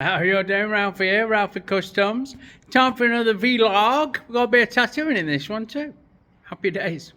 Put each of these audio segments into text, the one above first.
How are you doing? Ralphy here, Ralphy Customs. Time for another vlog. We've got a bit of tattooing in this one too. Happy days.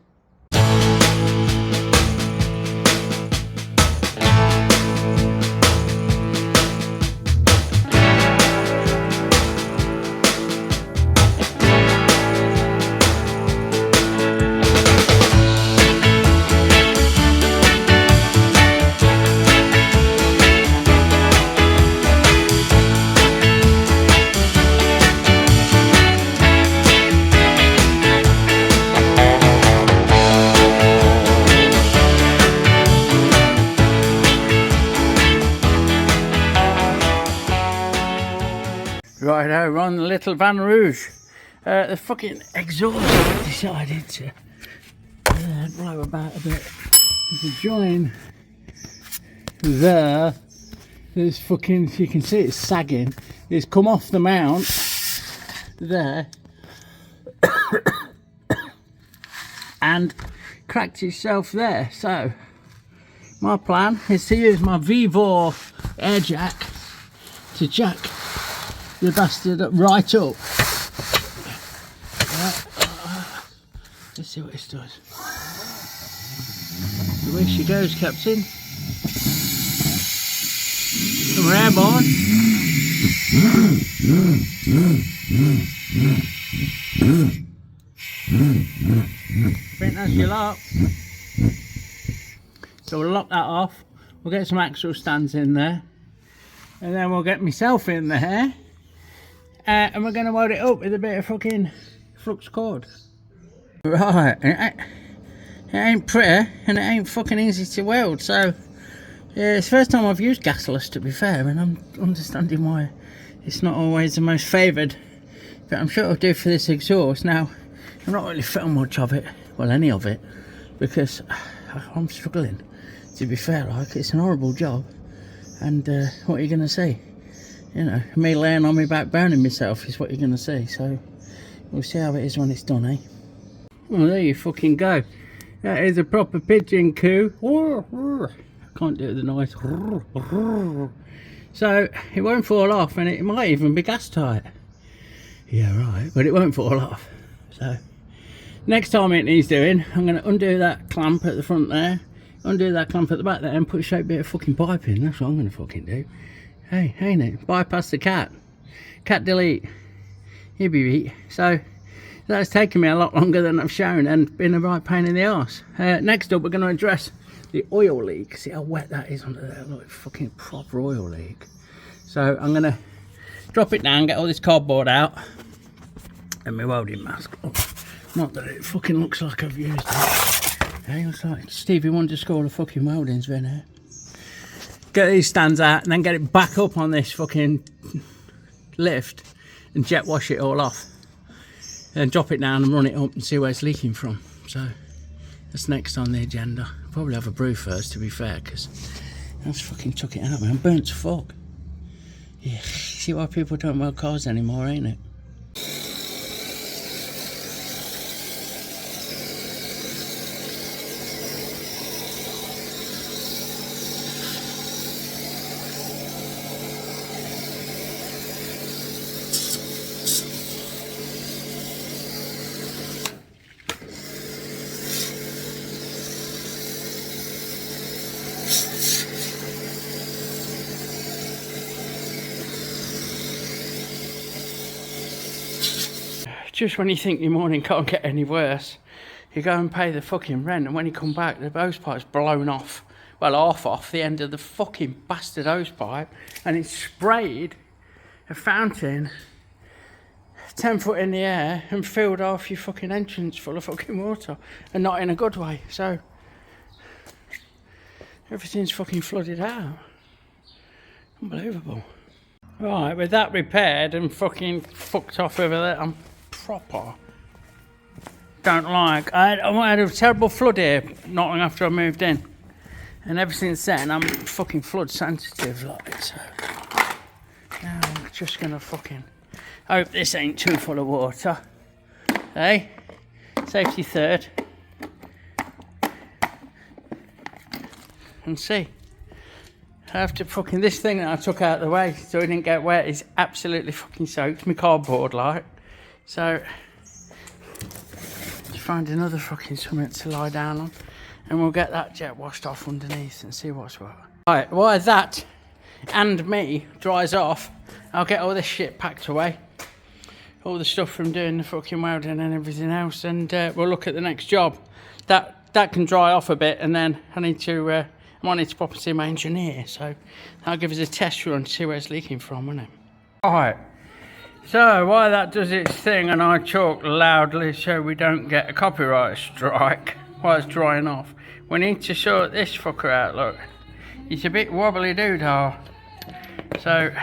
Right, we're on the little Van Rouge. The fucking exhaust decided to blow about a bit. If you join there, there's fucking, you can see it's sagging. It's come off the mount there and cracked itself there. So my plan is to use my Vivor air jack to jack the bastard right up. Let's see what this does. Away she goes, Captain. Come here, boy. Think that's your lock. So we'll lock that off. We'll get some axle stands in there, and then we'll get myself in there. And we're going to weld it up with a bit of fucking flux cord. Right, it ain't pretty and it ain't fucking easy to weld. So yeah, it's the first time I've used gasless, to be fair, and I'm understanding why it's not always the most favoured. But I'm sure it'll do for this exhaust. Now, I'm not really felt much of it, well, any of it, because I'm struggling, to be fair. Like, it's an horrible job, and what are you going to see? You know, me laying on my back burning myself is what you're going to see. So we'll see how it is when it's done, eh? Well, there you fucking go. That is a proper pigeon coo. I can't do it with the noise. So it won't fall off, and it might even be gas tight. Yeah, right, but it won't fall off. So next time it needs doing, I'm going to undo that clamp at the front there, undo that clamp at the back there, and put a straight bit of fucking pipe in. That's what I'm going to fucking do. Hey, ain't it? Bypass the cat. Cat delete. He'll be beat. So that's taken me a lot longer than I've shown and been a right pain in the arse. Next up, we're going to address the oil leak. See how wet that is under there? Like fucking proper oil leak. So I'm going to drop it down, get all this cardboard out, and my welding mask. Oh, not that it fucking looks like I've used it. Hey, looks like Stevie Wonder School of fucking welding's been here. Get these stands out and then get it back up on this fucking lift and jet wash it all off, and drop it down and run it up and see where it's leaking from. So that's next on the agenda. I'll probably have a brew first, to be fair, because I just fucking took it out, man. I'm burnt to fuck. Yeah, see why people don't weld cars anymore, ain't it? Just when you think your morning can't get any worse, you go and pay the fucking rent, and when you come back, the hose pipe's blown off. Well, off the end of the fucking bastard hose pipe, and it's sprayed a fountain 10 foot in the air and filled off your fucking entrance full of fucking water, and not in a good way. So everything's fucking flooded out. Unbelievable. Right, with that repaired and fucking fucked off over there, I'm proper don't like. I had a terrible flood here not long after I moved in, and ever since then I'm fucking flood sensitive, like. So now I'm just gonna fucking hope this ain't too full of water. Hey, safety third, and see. I have to fucking, this thing that I took out of the way so it didn't get wet is absolutely fucking soaked. My cardboard like. So, let's find another fucking something to lie down on. And we'll get that jet washed off underneath and see what's what. Right, while that and me dries off, I'll get all this shit packed away. All the stuff from doing the fucking welding and everything else. And we'll look at the next job. That can dry off a bit, and then I need to... I might need to pop and see my engineer, so that'll give us a test run to see where it's leaking from, won't it? Alright, so while that does its thing and I talk loudly so we don't get a copyright strike while it's drying off, we need to sort this fucker out, look. He's a bit wobbly doodah. So,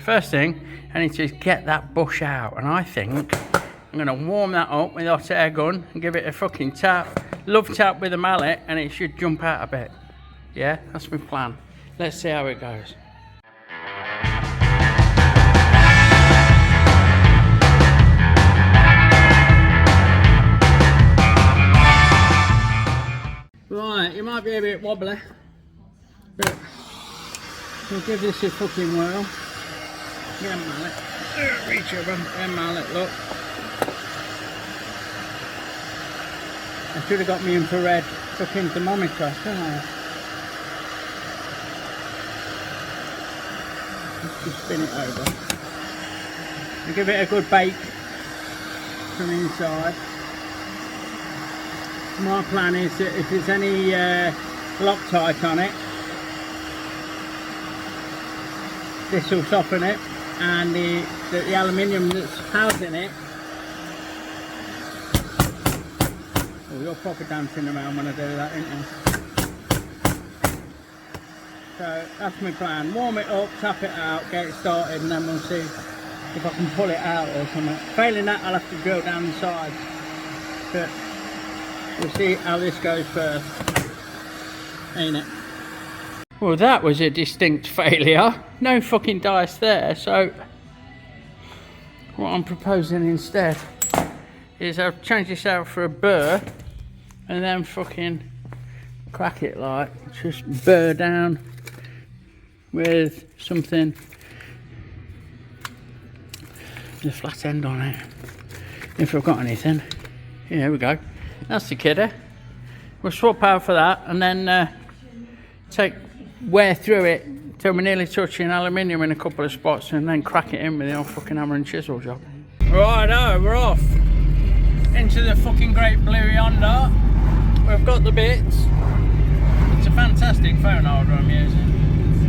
first thing, I need to get that bush out, and I think I'm going to warm that up with hot air gun and give it a fucking tap, love tap with a mallet, and it should jump out a bit. Yeah, that's my plan. Let's see how it goes. Right, you might be a bit wobbly, but we'll give this a fucking whirl. Get a mallet. Reach over, get a mallet, look. I should have got me infrared fucking thermometer, shouldn't I? Just spin it over and give it a good bake from inside. My plan is that if there's any Loctite on it, this will soften it, and the aluminium that's housing it. Oh, you're proper dancing around when I do that, ain't you? So that's my plan. Warm it up, tap it out, get it started, and then we'll see if I can pull it out or something. Failing that, I'll have to drill down the sides. But we'll see how this goes first. Ain't it? Well, that was a distinct failure. No fucking dice there. So what I'm proposing instead is I'll change this out for a burr and then fucking crack it like, just burr down with something, the flat end on it, if I've got anything. Yeah, here we go. That's the kidder. We'll swap out for that and then wear through it till we're nearly touching aluminium in a couple of spots, and then crack it in with the old fucking hammer and chisel job. Righto, we're off into the fucking great blue yonder. We've got the bits. It's a fantastic phone holder I'm using.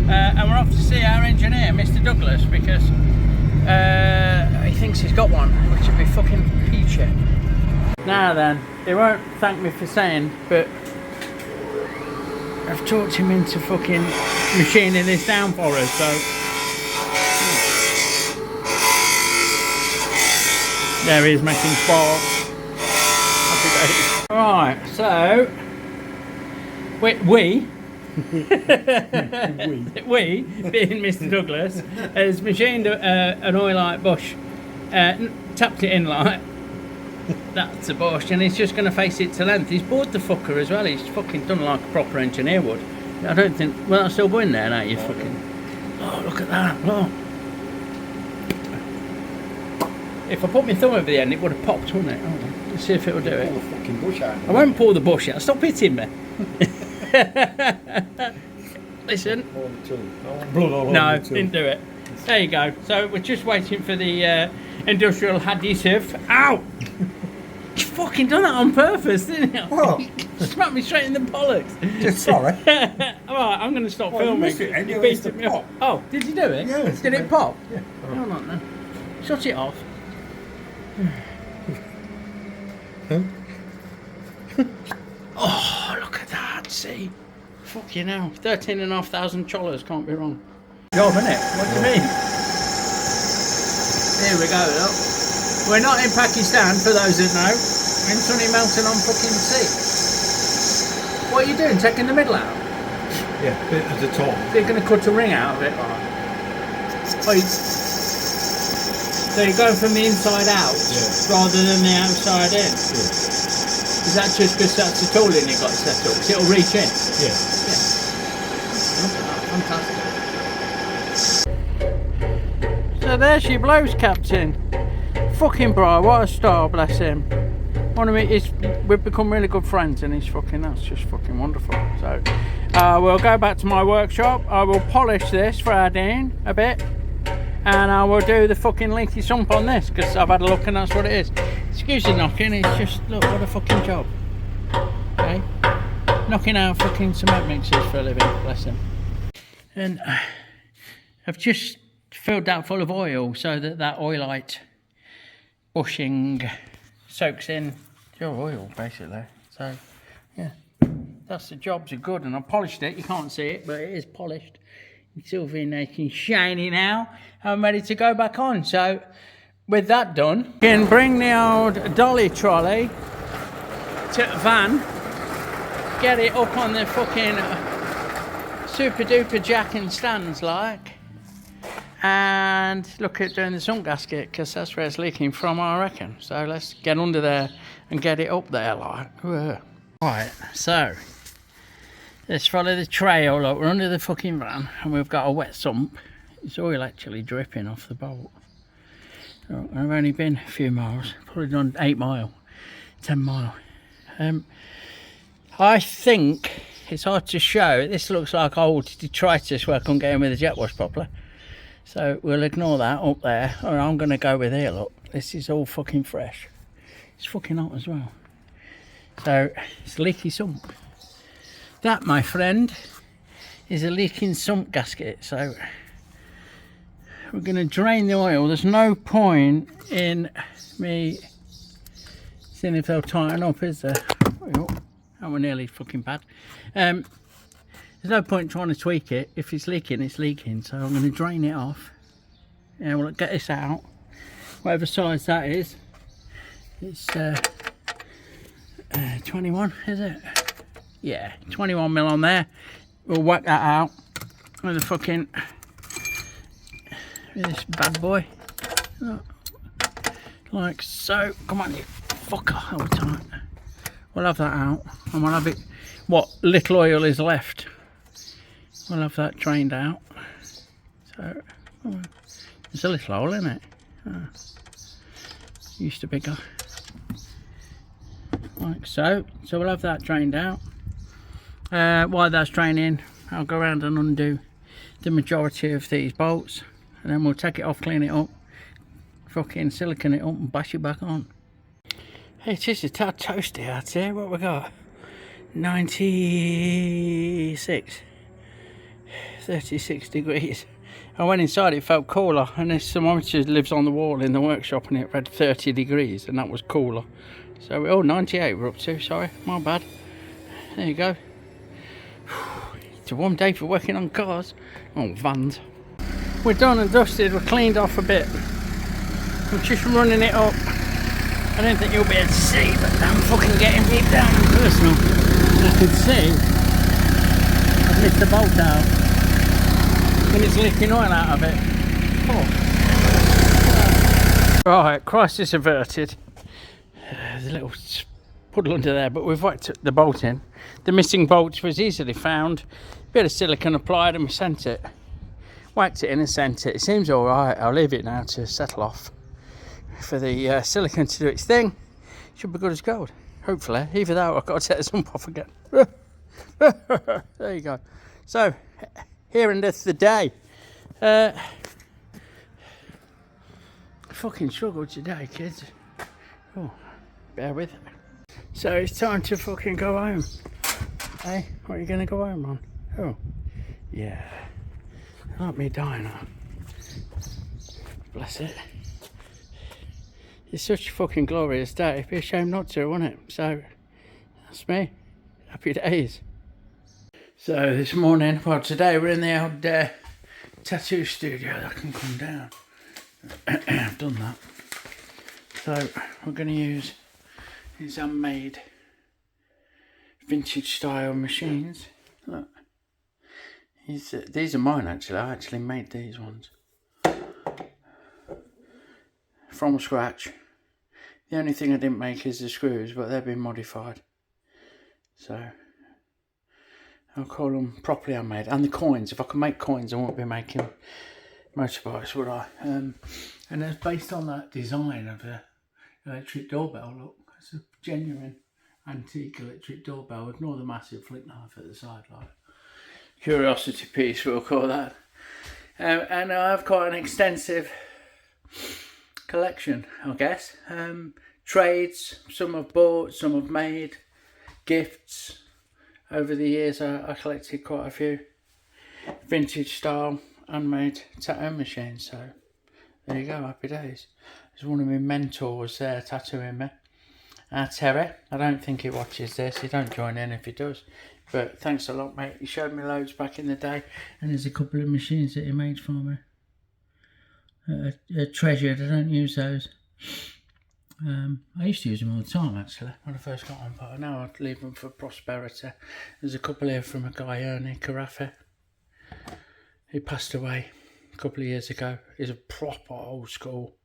And we're off to see our engineer, Mr. Douglas, because he thinks he's got one, which would be fucking peachy. Now then, he won't thank me for saying, but I've talked him into fucking machining this down for us, so. There he is making sparks. Happy days. Right, so we being Mr. Douglas, has machined an oilite bush, tapped it in like that's a bush, and he's just going to face it to length. He's bored the fucker as well. He's fucking done like a proper engineer would. I don't think, well, I'm still going there now, you fucking, oh, look at that, look. If I put my thumb over the end, it would have popped, wouldn't it? Oh, let's see if it'll do it. Pull the fucking bush out. I won't pull the bush out. Stop hitting me. Listen. Blood all over no, the tool. didn't do it. There you go. So we're just waiting for the industrial adhesive. Ow! You fucking done that on purpose, didn't you? What? Smacked me straight in the bollocks. Just sorry. Alright, I'm going to stop filming. You missed it, and You you beat missed it the me up. pop. Oh, did you do it? Yes. Did it pop? Yeah. Hold on then. Shut it off. Oh, look at that, see? Fucking hell. 13,500 chollers, can't be wrong. Job, innit? What do you mean? Here we go, look. We're not in Pakistan, for those that know. We're in sunny mountain on fucking sea. What are you doing, taking the middle out? Yeah, bit at the top. They're going to cut a ring out of it, right? So you're going from the inside out, rather than the outside in? Yeah. Is that just because that's the tooling you've got set up? 'Cause it'll reach in? Yeah. Yeah. Look at that, fantastic. So there she blows, Captain. Fucking bro, what a star, bless him. We've become really good friends, and that's just fucking wonderful. So we'll go back to my workshop. I will polish this for our Dean a bit, and I will do the fucking leaky sump on this, because I've had a look and that's what it is. Excuse the knocking, it's just, look, what a fucking job. Okay, knocking out fucking cement mixers for a living, bless him. And I've just filled that full of oil so that oilite bushing soaks in your oil, basically. So yeah, that's the jobs are good, and I polished it. You can't see it, but it is polished. It's all nice and shiny now. I'm ready to go back on. So with that done, you can bring the old dolly trolley to the van, get it up on the fucking super duper jack and stands like, and look at doing the sump gasket, because that's where it's leaking from, I reckon. So let's get under there and get it up there like. Right, so let's follow the trail. Look, we're under the fucking van and we've got a wet sump. It's oil actually dripping off the bolt. So I've only been a few miles, probably done 8 mile, 10 mile. I think it's hard to show. This looks like old detritus where I couldn't get in with the jet wash properly. So we'll ignore that up there. Or I'm going to go with here, look. This is all fucking fresh. It's fucking hot as well. So it's a leaky sump. That, my friend, is a leaking sump gasket. So we're going to drain the oil. There's no point in me seeing if they'll tighten up, is there? Oh, that were nearly fucking bad. There's no point trying to tweak it. If it's leaking, it's leaking. So I'm going to drain it off. Yeah, we'll get this out. Whatever size that is. It's 21, is it? Yeah, 21 mil on there. We'll whack that out with a fucking, with this bad boy. Like so. Come on, you fucker. Hold tight. We'll have that out, and we'll have it, what little oil is left, we'll have that drained out. So there's a little hole in it. Used to be bigger, like so. So we'll have that drained out. While that's draining, I'll go around and undo the majority of these bolts, and then we'll take it off, clean it up, fucking silicone it up and bash it back on. It is a tad toasty out here. What we got? 96, 36 degrees. I went inside, it felt cooler, and this thermometer lives on the wall in the workshop, and it read 30 degrees, and that was cooler. So, oh, 98 we're up to, sorry, my bad. There you go. It's a warm day for working on cars. Oh, vans. We're done and dusted, we're cleaned off a bit. I'm just running it up. I don't think you'll be able to see, but I'm fucking getting deep down and personal. I can see I've missed the bolt out, and it's leaking oil out of it. Oh. Right, crisis averted. There's a little puddle under there, but we've whacked the bolt in. The missing bolt was easily found. Bit of silicone applied, and we sent it. Whacked it in and sent it. It seems all right. I'll leave it now to settle off. For the silicone to do its thing, should be good as gold. Hopefully, either that or I've got to take the sump off again. There you go. So, here endeth the day. Fucking struggled today, kids. Oh, bear with it. So it's time to fucking go home. Hey, what are you gonna go home on? Oh, yeah. Not me dying on. Bless it. It's such a fucking glorious day. It'd be a shame not to, wouldn't it? So, that's me. Happy days. So, this morning, well, today we're in the old tattoo studio that can come down. I've done that. So, we're going to use these Handmade vintage style machines. Look. These are mine, actually. I actually made these ones. From scratch. The only thing I didn't make is the screws, but they've been modified. So I'll call them properly handmade. And the coins. If I could make coins, I won't be making motorbikes, would I? And it's based on that design of the electric doorbell. Look, it's a genuine antique electric doorbell. Ignore the massive flick knife at the side, like curiosity piece, we'll call that. And I've got an extensive collection, I guess. Trades, some I've bought, some I've made, gifts. Over the years I collected quite a few vintage style handmade tattoo machines, so there you go, happy days. There's one of my mentors there tattooing me. Terry, I don't think he watches this, he don't join in if he does, but thanks a lot, mate. He showed me loads back in the day, and there's a couple of machines that he made for me. Treasured, I don't use those. I used to use them all the time actually when I first got on, but now I'd leave them for prosperity. There's a couple here from a guy, Ernie Carafe. He passed away a couple of years ago. He's a proper old school,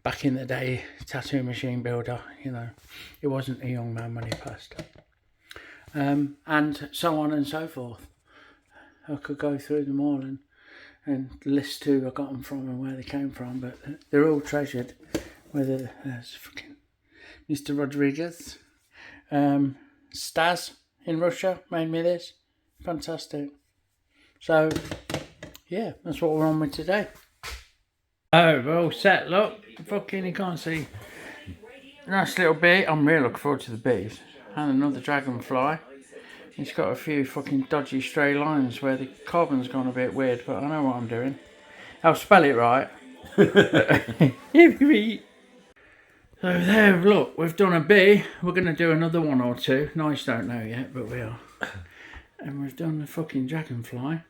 back in the day, tattoo machine builder, you know. He wasn't a young man when he passed. And so on and so forth. I could go through them all and list who I got them from and where they came from, but they're all treasured. Whether there's fucking Mr. Rodriguez, Stas in Russia made me this. Fantastic. So, yeah, that's what we're on with today. Oh, we're all set, look. Fucking, you can't see. Nice little bee. I'm really looking forward to the bees. And another dragonfly. It's got a few fucking dodgy stray lines where the carbon's gone a bit weird, but I know what I'm doing. I'll spell it right. So there, look, we've done a bee. We're going to do another one or two. Nice, don't know yet, but we are. And we've done the fucking dragonfly.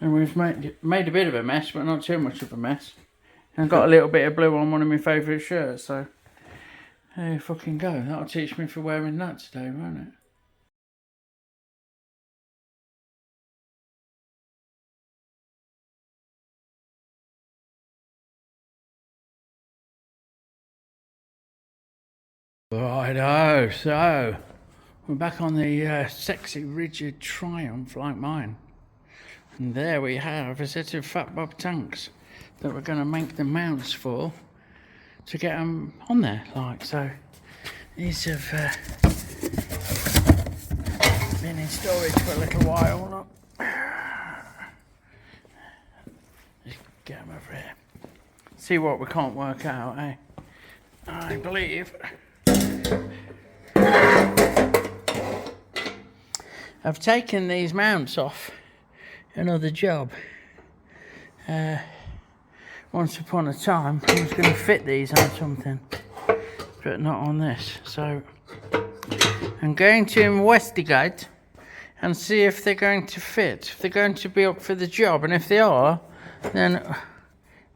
And we've made a bit of a mess, but not too much of a mess. And got a little bit of blue on one of my favourite shirts, so there you fucking go. That'll teach me for wearing that today, won't it? Righto, so we're back on the sexy rigid Triumph like mine, and there we have a set of Fat Bob tanks that we're going to make the mounts for to get them on there, like so. These have been in storage for a little while. Look. Just get them over here. See what we can't work out, eh? I believe I've taken these mounts off another job. Once upon a time I was going to fit these on something, but not on this. So I'm going to investigate and see if they're going to fit, if they're going to be up for the job, and if they are, then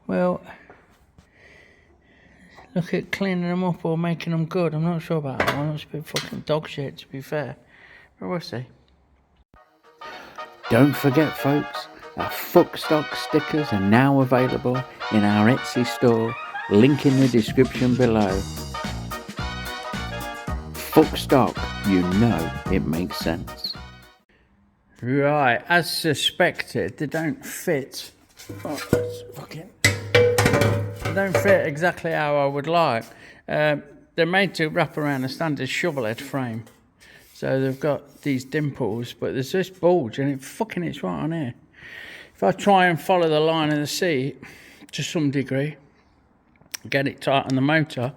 we'll look at cleaning them up or making them good. I'm not sure about that one. It's a bit fucking dog shit, to be fair, but we'll see. Don't forget, folks, our Fuck Stock stickers are now available in our Etsy store, link in the description below. Fuck Stock, you know it makes sense. Right, as suspected, they don't fit. They don't fit exactly how I would like. They're made to wrap around a standard shovel head frame. So they've got these dimples, but there's this bulge and it's right on here. If I try and follow the line of the seat to some degree, get it tight on the motor,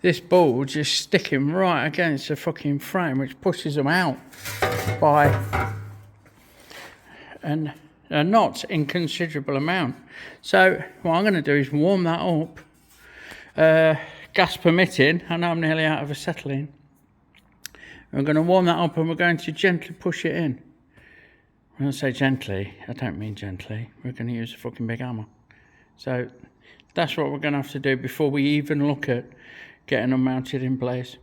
this bulge is sticking right against the fucking frame, which pushes them out by a not inconsiderable amount. So what I'm going to do is warm that up, gas permitting. I know I'm nearly out of acetylene. We're going to warm that up and we're going to gently push it in. When I say gently, I don't mean gently. We're going to use a fucking big hammer. So that's what we're going to have to do before we even look at getting them mounted in place.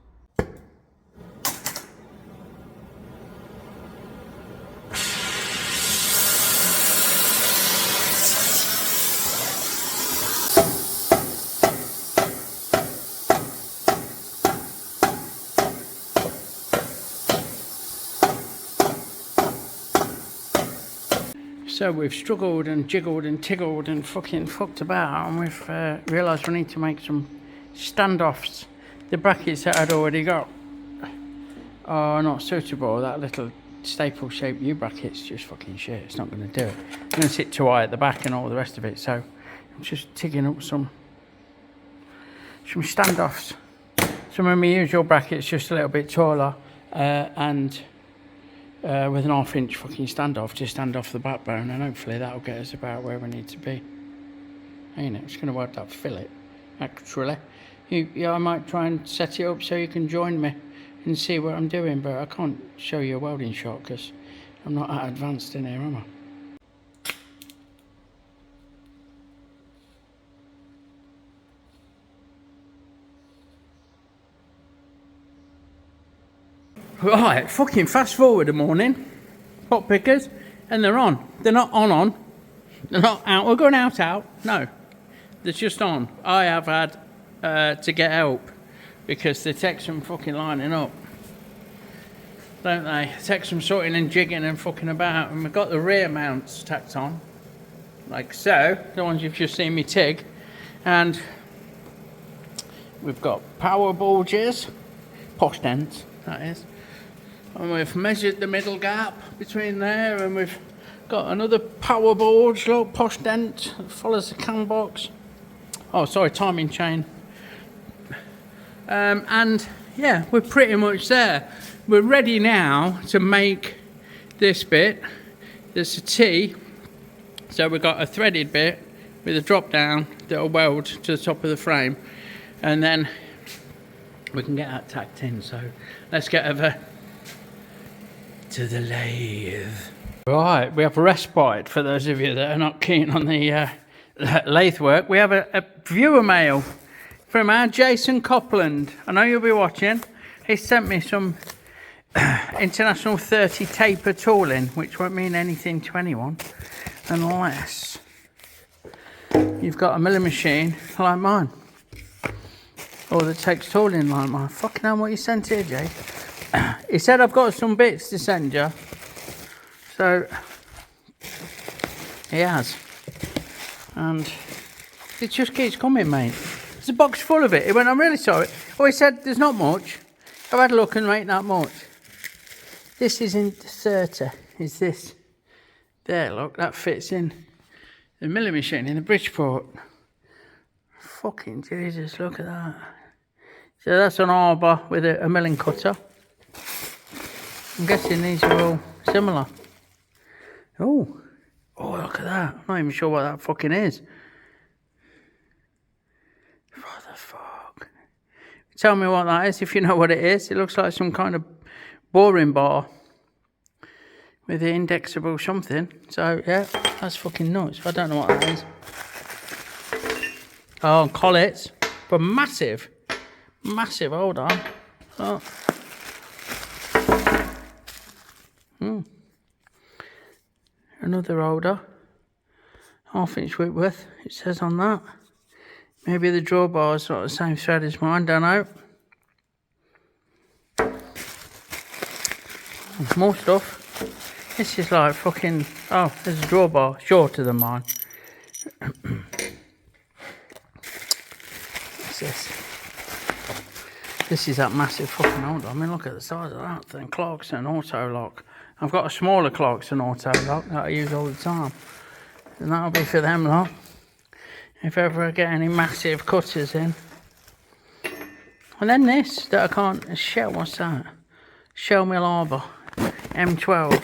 So we've struggled and jiggled and tiggled and fucking fucked about, and we've realised we need to make some standoffs. The brackets that I'd already got are not suitable. That little staple shaped U bracket's just fucking shit. It's not going to do it. It's going to sit too high at the back and all the rest of it. So I'm just tigging up some standoffs. Some of my usual brackets just a little bit taller, and with an 1/2 inch fucking standoff to stand off the backbone, and hopefully that'll get us about where we need to be. Ain't it? It's going to work that fillet, actually. I might try and set it up so you can join me and see what I'm doing, but I can't show you a welding shot because I'm not that advanced in here, am I? Right, fucking fast forward a morning. Pot pickers, and they're on. They're not on. They're not out. We're going out. No, they're just on. I have had to get help because they take some fucking lining up, don't they? It takes some sorting and jigging and fucking about, and we've got the rear mounts tacked on, like so, the ones you've just seen me TIG, and we've got power bulges, post ends, that is, and we've measured the middle gap between there, and we've got another power bulge, look, post dent that follows the cam box. Oh, sorry, timing chain. And yeah, we're pretty much there. We're ready now to make this bit. There's a T, so we've got a threaded bit with a drop down that'll weld to the top of the frame, and then we can get that tacked in. So let's get over to the lathe. Right, we have a respite for those of you that are not keen on the lathe work. We have a viewer mail from our Jason Copland. I know you'll be watching. He sent me some International 30 taper tooling, which won't mean anything to anyone unless you've got a milling machine like mine, or that takes tooling like mine. Fucking hell, what you sent here, Jay? He said I've got some bits to send you, so he has, and it just keeps coming, mate. There's a box full of it. He went, I'm really sorry. Oh, he said there's not much. I've had a look and ain't that much. This isn't 30, is this? There, look, that fits in the milling machine in the Bridgeport. Fucking Jesus, look at that. So that's an arbor with a milling cutter. I'm guessing these are all similar. Oh, look at that. I'm not even sure what that fucking is. What the fuck? Tell me what that is if you know what it is. It looks like some kind of boring bar with an indexable something. So, yeah, that's fucking nuts. I don't know what that is. Oh, collets. But massive. Massive, hold on. Oh. Another holder. 1/2 inch width, it says on that. Maybe the drawbar's not the same thread as mine, don't know. More stuff. This is like fucking... Oh, there's a drawbar, shorter than mine. What's this? This is that massive fucking holder. I mean, look at the size of that thing. Clogs and auto lock. I've got a smaller clogs and auto lock that I use all the time. And that'll be for them lot. If ever I get any massive cutters in. And then this, that I can't... Shell, what's that? Shell mill arbor. M12.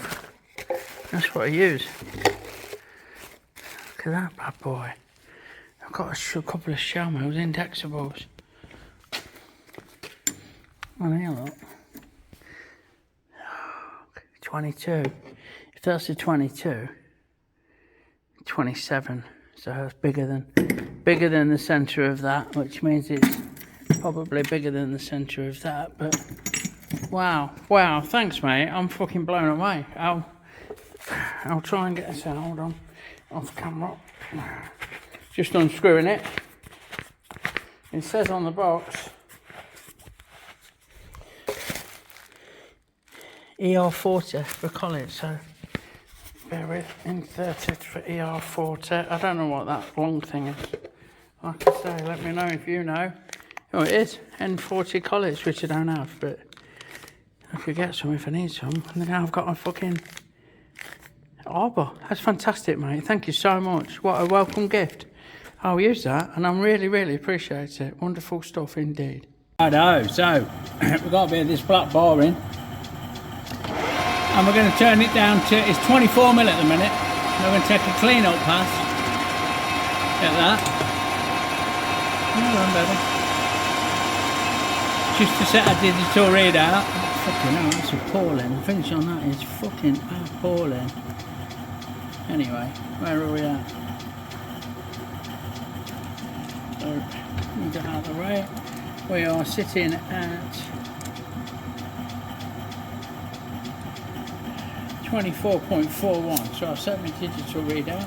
That's what I use. Look at that bad boy. I've got a couple of shell mills, indexables. On here, look. 22. If that's a 22, 27. So that's bigger than the centre of that, which means it's probably bigger than the centre of that. But wow, thanks, mate. I'm fucking blown away. I'll try and get this out. Hold on, off camera. Just unscrewing it. It says on the box ER40 for college, so Bear with, inserted for ER40. I don't know what that long thing is. Like I say, let me know if you know. Oh, it is N40 college, which I don't have, but I could get some if I need some. And now I've got a fucking arbor. That's fantastic, mate. Thank you so much. What a welcome gift. I'll use that, and I'm really appreciate it. Wonderful stuff indeed. Righto, so we've got a bit of this black bar in. And we're going to turn it down to, it's 24mm at the minute. We're going to take a clean up pass. Get that. Hold on, baby. Just to set a digital readout. Fucking hell, that's appalling. The finish on that is fucking appalling. Anyway, where are we at? So, we get out of the way. We are sitting at 24.41, so I've set my digital readout.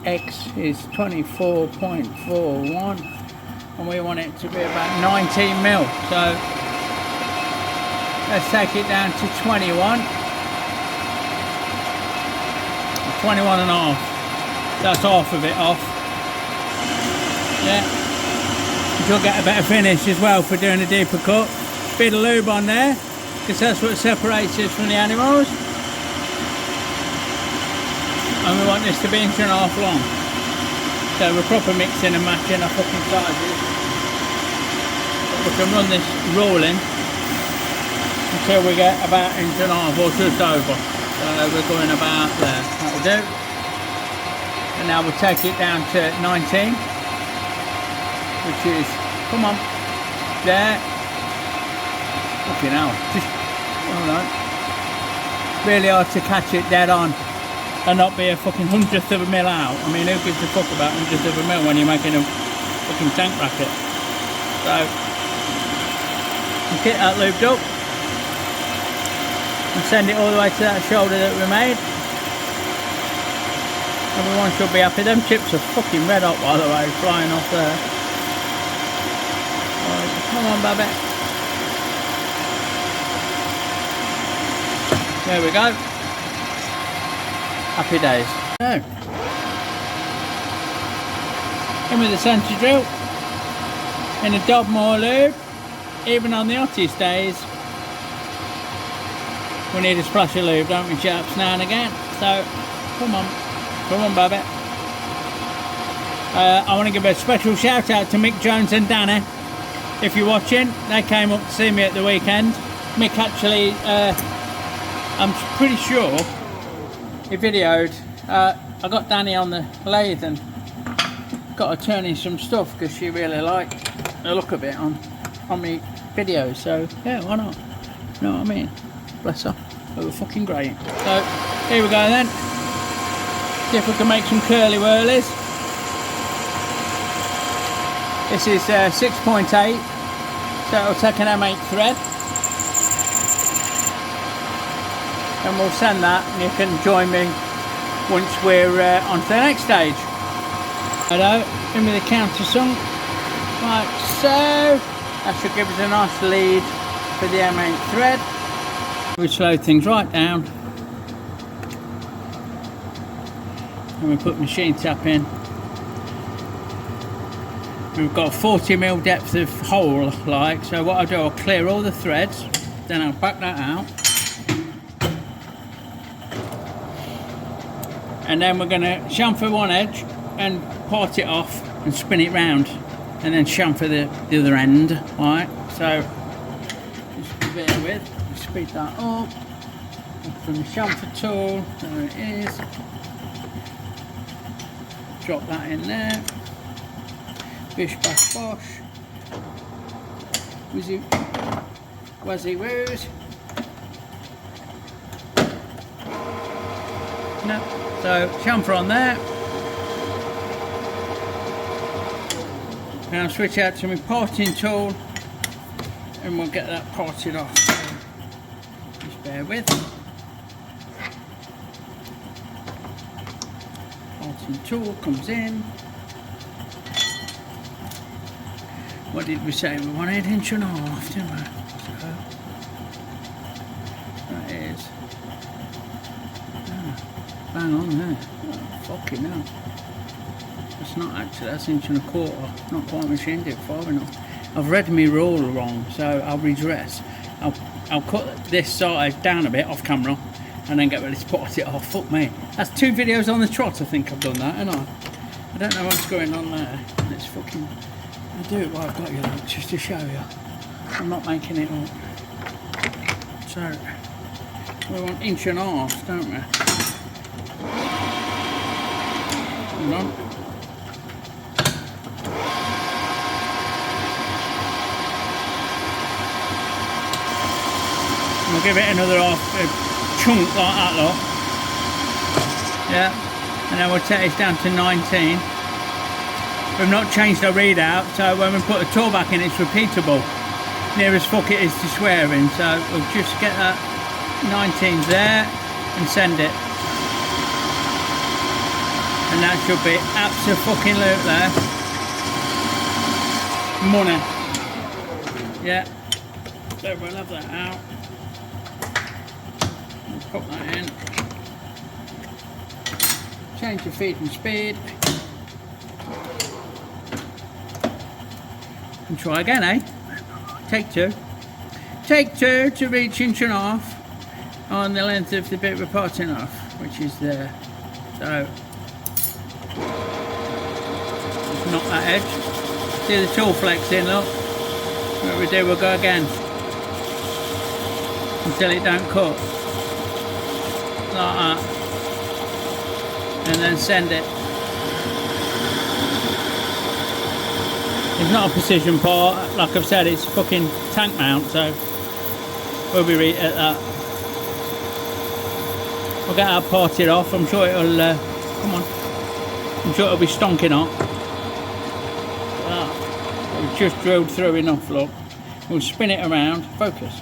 X is 24.41, and we want it to be about 19mm. So let's take it down to 21. 21 and a half. That's half of it off. Yeah. You'll get a better finish as well for doing a deeper cut. Bit of lube on there, because that's what separates us from the animals. And we want this to be 1.5 inches long. So we're proper mixing and matching our fucking sizes. But we can run this rolling until we get about 1.5 inches or just over. So we're going about there. That'll do. And now we'll take it down to 19, which is, come on, there. Fucking hell, just, alright. Really hard to catch it dead on and not be a fucking 100th of a mil out. I mean, who gives a fuck about 100th of a mil when you're making a fucking tank bracket? So, we'll get that lubed up and send it all the way to that shoulder that we made. Everyone should be happy. Them chips are fucking red hot, by the way, flying off there. Right, come on, baby. There we go. Happy days. So, in with the centre drill, in a dab more lube. Even on the hottest days, we need a splash of lube, don't we, chaps, now and again. So, come on, baby. I want to give a special shout out to Mick Jones and Danny. If you're watching, they came up to see me at the weekend. Mick actually, I'm pretty sure he videoed. I got Danny on the lathe and got her turning some stuff because she really liked the look of it on me videos. So yeah, why not? You know what I mean? Bless her. They were fucking great. So here we go then. See if we can make some curly whirlies. This is 6.8, so it'll take an M8 thread. And we'll send that, and you can join me once we're on to the next stage. Hello, in with the countersunk, like so. That should give us a nice lead for the M8 thread. We slow things right down, and we put machine tap in. We've got 40mm depth of hole, like, so what I'll do, I'll clear all the threads, then I'll back that out. And then we're going to chamfer one edge and part it off and spin it round, and then chamfer the other end, right? So just bear with, speed that up. From the chamfer tool, there it is. Drop that in there. Bish bash bosh. Wizzy wazzy woos. No. So chamfer on there. Now switch out to my parting tool and we'll get that parted off. Just bear with. Parting tool comes in. What did we say? We wanted 1.5 inches, didn't we? So that is bang on there. Oh, fucking hell. That's not actually, that's 1.25 inches. Not quite machined it far enough. I've read my rule wrong, so I'll redress. I'll cut this side down a bit off camera and then get ready to pot it off. Fuck me. That's 2 videos on the trot, I think I've done that, haven't I don't know what's going on there. It's fucking... I'll do it while I've got you, look, just to show you. I'm not making it up. So, we want 1.5 inches, don't we? Hold on. We'll give it another half chunk like that, look. Yeah, and then we'll take this down to 19. We've not changed our readout, so when we put the tool back in, it's repeatable. Near as fuck it is to swearing, so we'll just get that 19 there and send it. And that should be abso-fucking-lute there. Money. Yeah. So we'll have that out. We'll put that in. Change the feed and speed. And try again, eh? Take 2. Take 2 to reach 1.5 inches on the length of the bit we're potting off, which is there. So, just knock that edge. See the tool flexing, look. What we do, we'll go again. Until it don't cut. Like that. And then send it. It's not a precision part, like I've said, it's a fucking tank mount, so we'll be right at that. We'll get our parted off, I'm sure it'll, come on, I'm sure it'll be stonking hot. We've just drilled through enough, look. We'll spin it around, focus.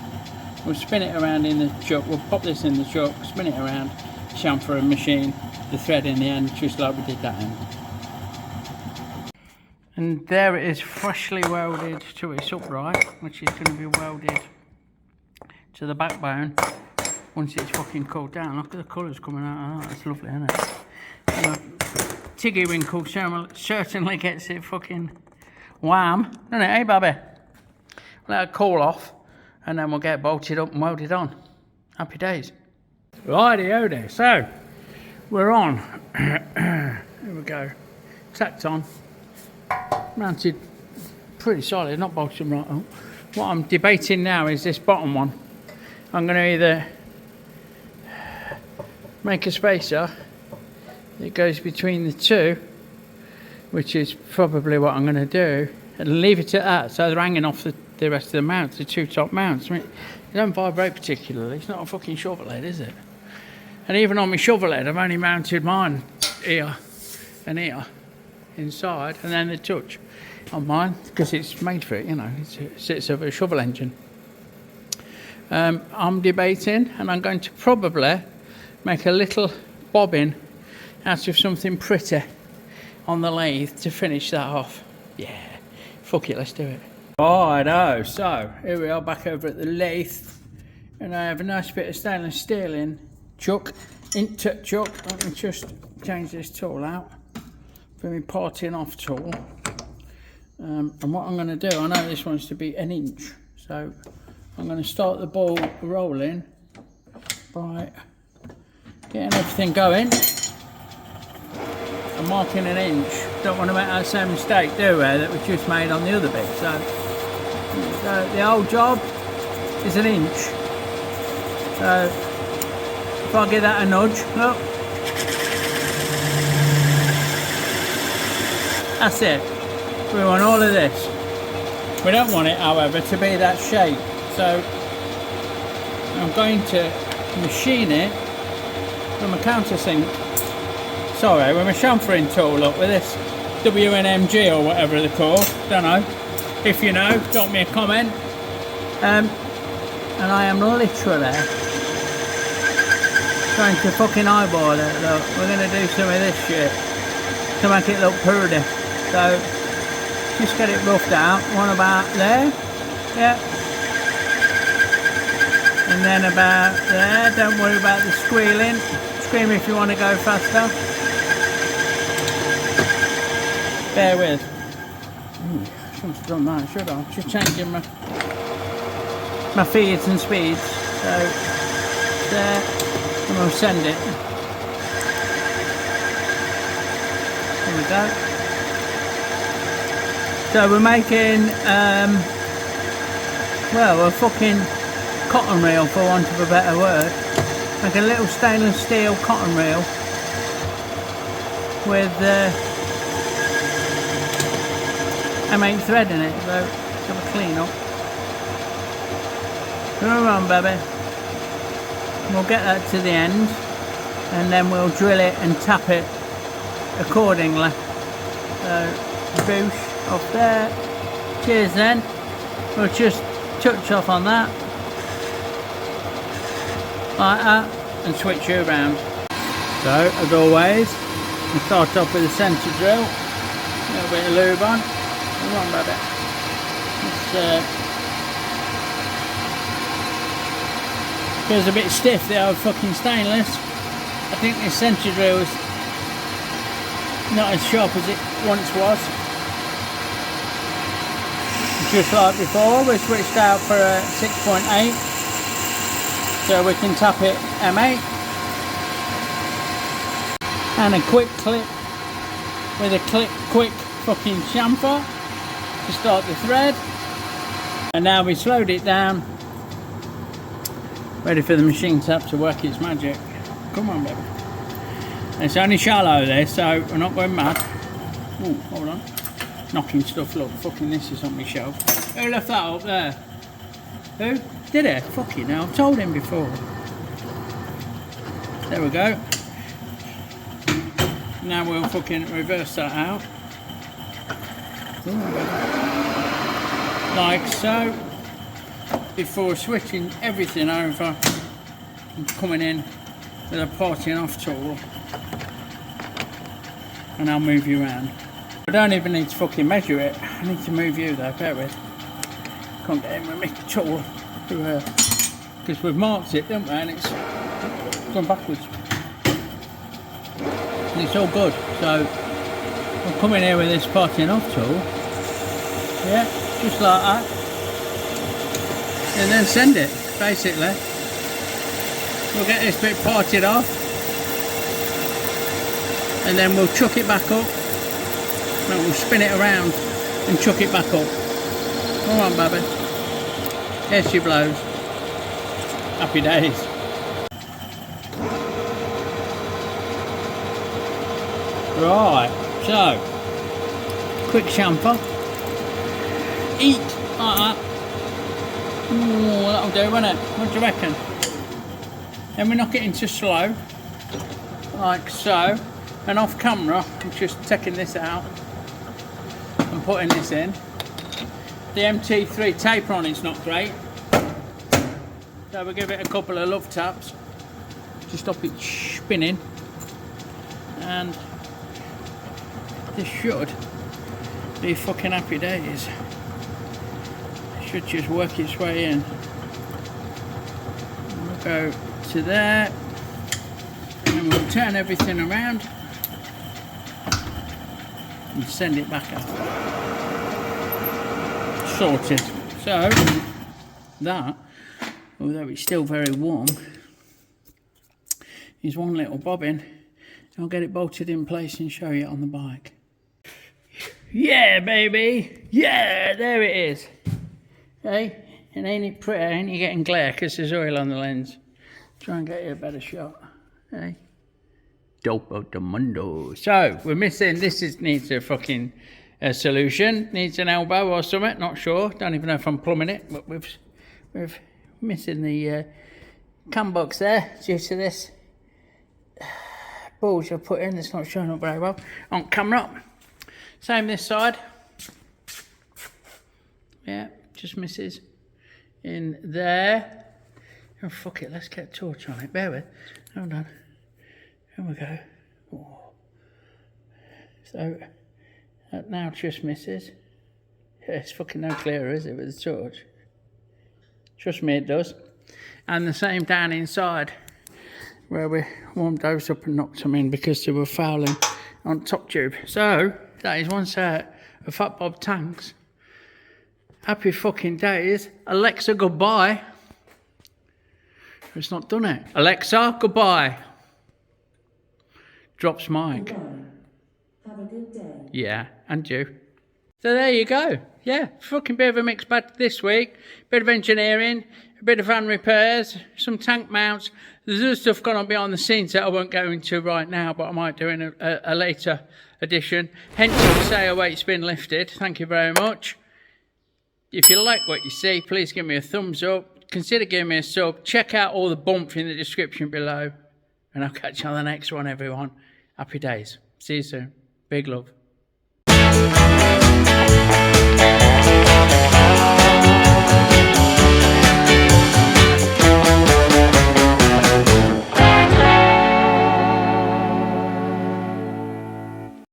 We'll spin it around in the chuck, we'll pop this in the chuck, spin it around, chamfer and machine the thread in the end, just like we did that end. And there it is, freshly welded to its upright, which is going to be welded to the backbone once it's fucking cooled down. Look at the colours coming out of that, that's lovely, isn't it? Tiggy Winkle certainly gets it fucking wham, doesn't it, eh, Babby? Let it cool off, and then we'll get bolted up and welded on. Happy days. Rightio there, so we're on. Here we go. Tacked on. Mounted pretty solid, not bolted right up. What I'm debating now is this bottom one. I'm going to either make a spacer that goes between the two, which is probably what I'm going to do, and leave it at that so they're hanging off the rest of the mounts, the 2 top mounts. I mean, they don't vibrate particularly, it's not a fucking shovel head, is it? And even on my shovel head, I've only mounted mine here and here inside, and then the touch on mine because it's made for it, you know, it sits over a shovel engine. I'm debating, and I'm going to probably make a little bobbin out of something pretty on the lathe to finish that off. Yeah, fuck it, let's do it. Righto, so here we are back over at the lathe, and I have a nice bit of stainless steel in chuck. Let me just change this tool out for my parting off tool. And what I'm going to do, I know this wants to be 1 inch, so I'm going to start the ball rolling by getting everything going and marking 1 inch. Don't want to make that same mistake, do we, that we just made on the other bit. So the whole job is 1 inch. So if I give that a nudge, look, that's it. We want all of this. We don't want it, however, to be that shape. So I'm going to machine it from a countersink. Sorry, with my chamfering tool, look, with this WNMG or whatever they're called. Don't know. If you know, drop me a comment. And I am literally trying to fucking eyeball it. Look, we're going to do some of this shit to make it look pretty. So just get it roughed out. One about there, yeah, and then about there. Don't worry about the squealing Scream if you want to go faster. Bear with. Shouldn't have done that, should I? Just changing my feeds and speeds. So there, and we'll send it. There we go. So we're making well, a fucking cotton reel, for want of a better word. Like a little stainless steel cotton reel with M8 thread in it, so let's have a clean up. Come on, baby. We'll get that to the end and then we'll drill it and tap it accordingly. So, boosh off there. Cheers then. We'll just touch off on that. Like that. And switch you around. So, as always, we start off with a centre drill. A little bit of lube on. Come on, baby. Feels a bit stiff, the old fucking stainless. I think this centre drill is not as sharp as it once was. Just like before, we switched out for a 6.8 so we can tap it M8 and a quick clip with a quick fucking chamfer to start the thread. And now we slowed it down, ready for the machine tap to work its magic. Come on, baby. It's only shallow there, so we're not going mad. Oh, hold on. Knocking stuff, look, fucking this is on my shelf. Who left that up there? Who? Did it? Fucking hell, I've told him before. There we go. Now we'll fucking reverse that out. Like so. Before switching everything over and coming in with a parting off tool. And I'll move you around. I don't even need to fucking measure it. I need to move you though, bear with. Can't get in with my tool because we've marked it, don't we? And it's gone backwards. And it's all good. So I'll come in here with this parting off tool. Yeah, just like that. And then send it, basically. We'll get this bit parted off. And then we'll chuck it back up. And we'll spin it around and chuck it back up. Come on, baby. Here she blows. Happy days. Right, so quick chamfer. Eat like that. Ooh, that'll do, won't it? What do you reckon? Then we knock it into slow, like so. And off camera, I'm just taking this out and putting this in. The MT3 taper on it's not great, so we'll give it a couple of love taps to stop it spinning, and this should be fucking happy days. It should just work its way in. We'll go to there and we'll turn everything around and send it back out. Sorted. So that, although it's still very warm, is one little bobbin. I'll get it bolted in place and show you on the bike. Yeah, baby. Yeah, there it is. Hey, and ain't it pretty? Ain't you getting glare because there's oil on the lens? Try and get you a better shot. Hey. Dopo de mundo. So we're missing. Needs a fucking solution. Needs an elbow or something. Not sure. Don't even know if I'm plumbing it. But we're missing the cam box there due to this bulge I put in. It's not showing up very well on camera. Same this side. Yeah, just misses in there. Oh fuck it. Let's get a torch on it. Bear with. Hold on. Here we go. Oh. So that now just misses. Yeah, it's fucking no clearer, is it, with the torch? Trust me, it does. And the same down inside. where we warmed those up and knocked them in because they were fouling on top tube. So that is one set of Fat Bob tanks. Happy fucking days. Alexa, goodbye. It's not done it. Alexa, goodbye. Drops mic. Goodbye. Have a good day. Yeah, and you. So there you go. Yeah, fucking bit of a mixed bag this week. Bit of engineering, a bit of van repairs, some tank mounts. There's other stuff going on behind the scenes that I won't go into right now, but I might do in a later edition. Hence the say weight's been lifted. Thank you very much. If you like what you see, please give me a thumbs up. Consider giving me a sub. Check out all the bumps in the description below. And I'll catch you on the next one, everyone. Happy days. See you soon. Big love.